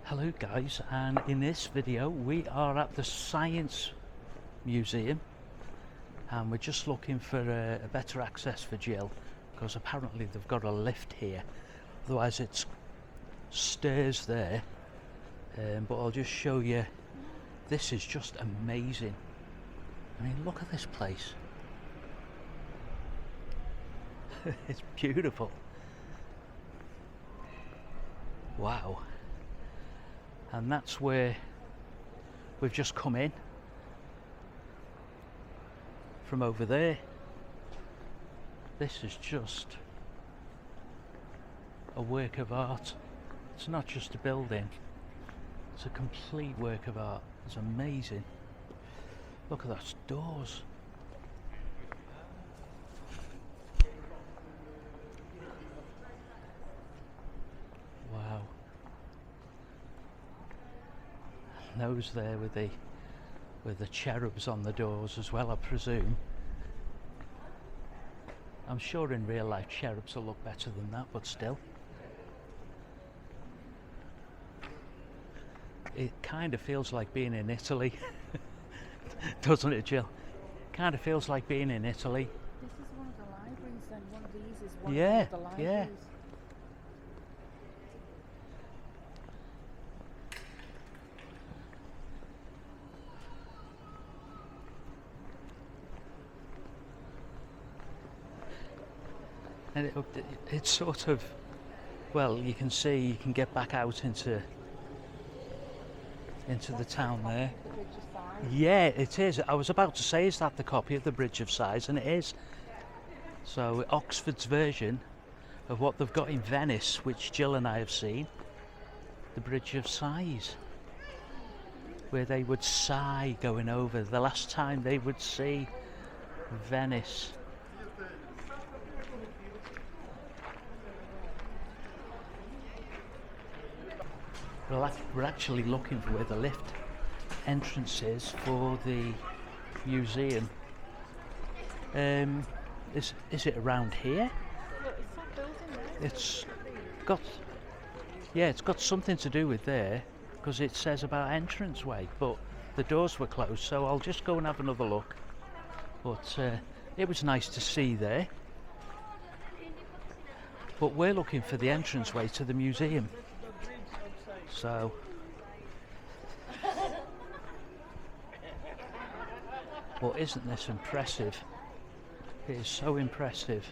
Hello guys, and in this video we are at the Science Museum and we're just looking for a better access for Jill, because apparently they've got a lift here, otherwise it's stairs there. But I'll just show you. This is just amazing. I mean, look at this place. It's beautiful. Wow. And that's where we've just come in from over there. This is just a work of art. It's not just a building, it's a complete work of art. It's amazing. Look at those doors. Wow. Those there with the cherubs on the doors as well, I presume. I'm sure in real life cherubs will look better than that, but still. It kind of feels like being in Italy, doesn't it, Jill? Kind of feels like being in Italy. This is one of the libraries, and one of these is one Yeah, of the libraries. yeah. And it's sort of, well, you can see, you can get back out into the town there. The Bridge of Sighs. Yeah, it is. I was about to say, is that the copy of the Bridge of Sighs? And it is. So Oxford's version of what they've got in Venice, which Jill and I have seen, the Bridge of Sighs, where they would sigh going over the last time they would see Venice. We're actually looking for where the lift entrance is for the museum. Is it around here? Look, it's that building there. It's got, yeah, it's got something to do with there, because it says about entranceway, but the doors were closed, so I'll just go and have another look. But it was nice to see there. But we're looking for the entranceway to the museum. So well, isn't this impressive? It is so impressive.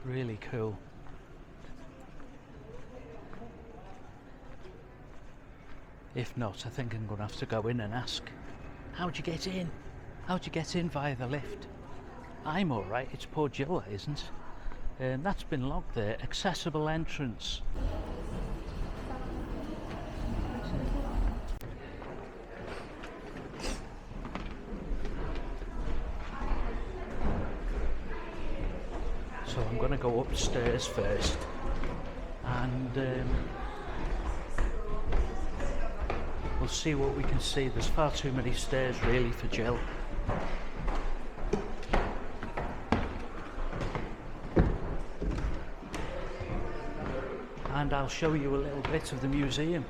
Really cool. If not, I think I'm going to have to go in and ask, how'd you get in? How'd you get in via the lift? I'm alright, it's poor Jill that isn't. That's been logged there. Accessible entrance. So I'm going to go upstairs first and we'll see what we can see. There's far too many stairs really for Jill. And I'll show you a little bit of the museum,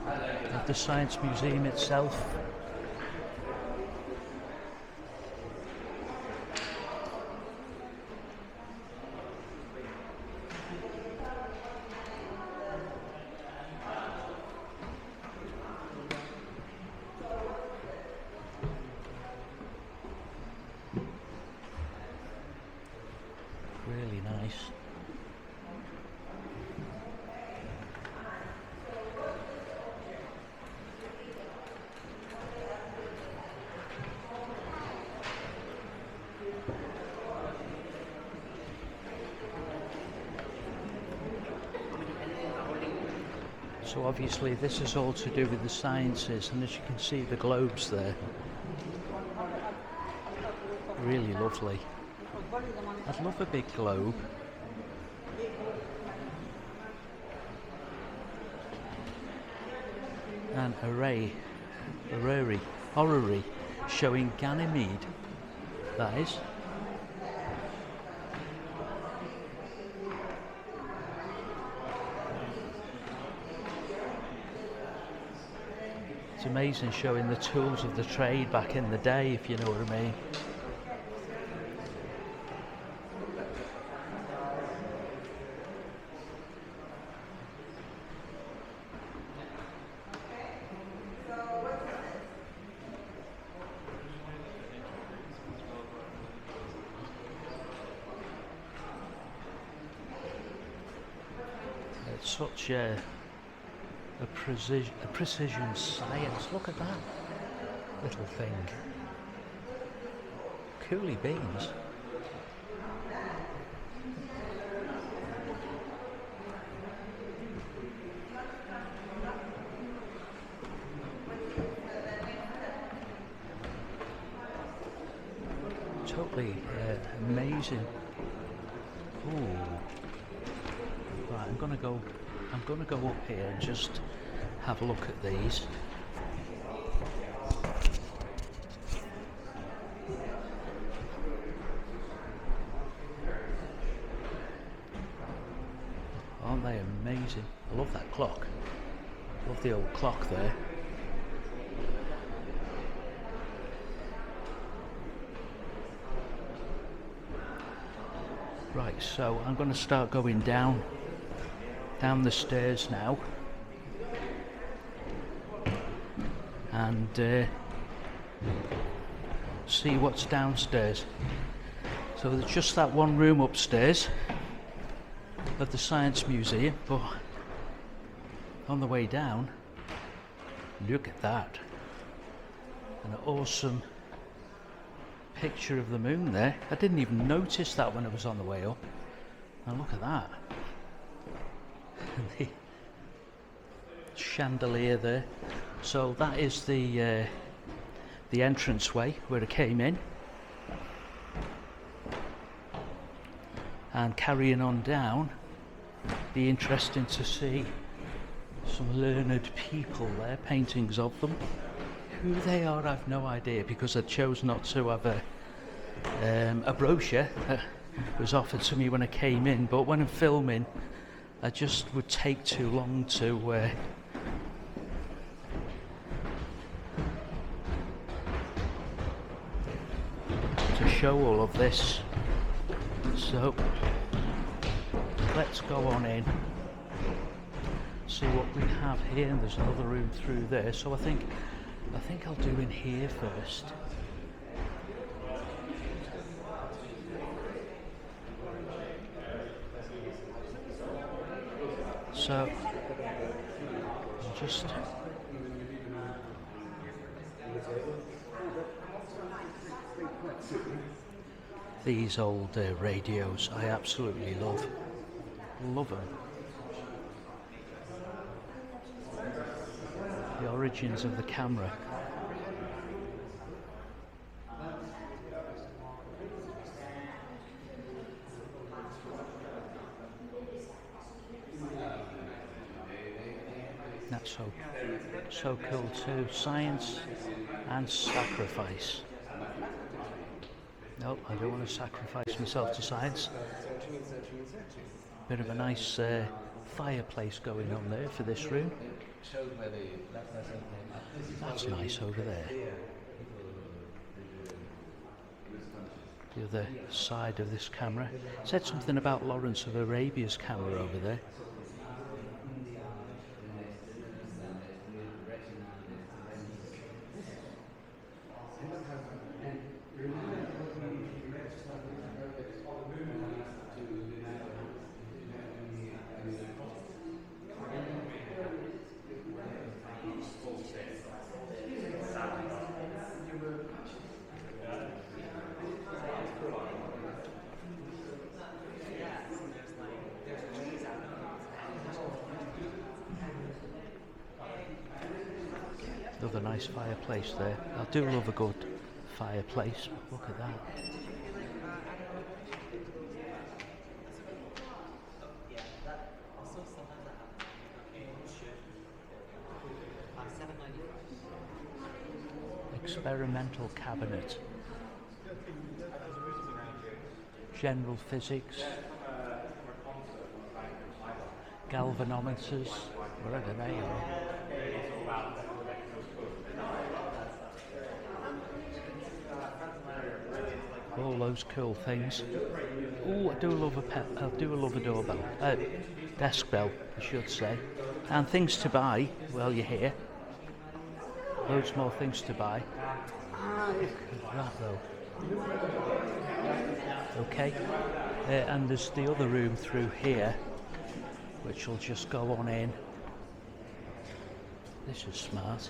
of the Science Museum itself. Really nice. So obviously this is all to do with the sciences, and as you can see the globes there. Really lovely. I'd love a big globe. An array Orrery, showing Ganymede. That is. It's amazing showing the tools of the trade back in the day, if you know what I mean. It's such a precision science. Look at that little thing. Coolie beans. Totally amazing. Ooh. Right, I'm gonna go up here and just have a look at these. Aren't they amazing? I love that clock. Love the old clock there. Right, so I'm going to start going down the stairs now, and see what's downstairs. So there's just that one room upstairs of the Science Museum, but on the way down, look at that, an awesome picture of the moon there. I didn't even notice that when I was on the way up, and look at that. The chandelier there. So that is the entranceway where I came in, and carrying on down, be interesting to see some learned people there, paintings of them. Who they are, I've no idea, because I chose not to have a brochure that was offered to me when I came in, but when I'm filming I just would take too long to show all of this. So let's go on in, see what we have here. And there's another room through there, so I think I'll do in here first. So just these old radios, I absolutely love them. The origins of the camera. That's so cool too. Science and sacrifice. No, I don't want to sacrifice myself to science. Bit of a nice fireplace going on there for this room. That's nice over there. The other side of this camera. It said something about Lawrence of Arabia's camera over there. Another nice fireplace there. I do love a good fireplace. Look at that. experimental cabinet, general physics, galvanometers, whatever they are. All those cool things. Oh, I do love a doorbell, desk bell, I should say. And things to buy. Well, you're here. Loads more things to buy. Look at that though. Okay, and there's the other room through here, which will just go on in. This is smart.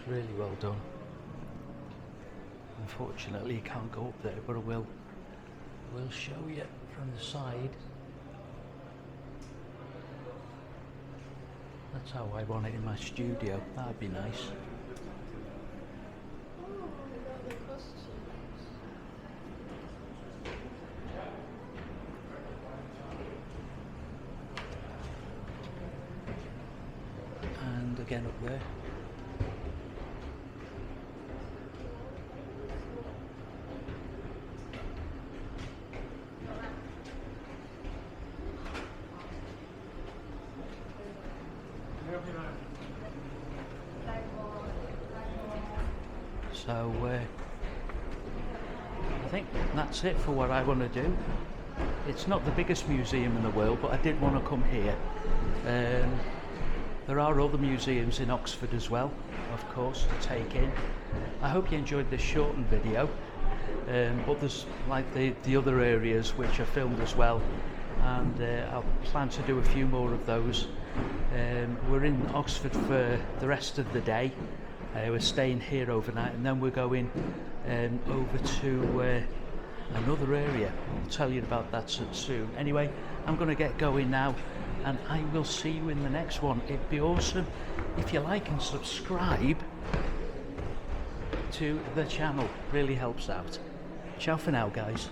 Really well done. Unfortunately you can't go up there, but I will show you from the side. That's how I want it in my studio. That'd be nice. And again up there. So I think that's it for what I want to do. It's not the biggest museum in the world, but I did want to come here. There are other museums in Oxford as well, of course, to take in. I hope you enjoyed this shortened video, but there's like the other areas which are filmed as well, and I'll plan to do a few more of those. We're in Oxford for the rest of the day. We're staying here overnight, and then we're going over to another area. I'll tell you about that soon. Anyway, I'm going to get going now, and I will see you in the next one. It'd be awesome if you like and subscribe to the channel. Really helps out. Ciao for now, guys.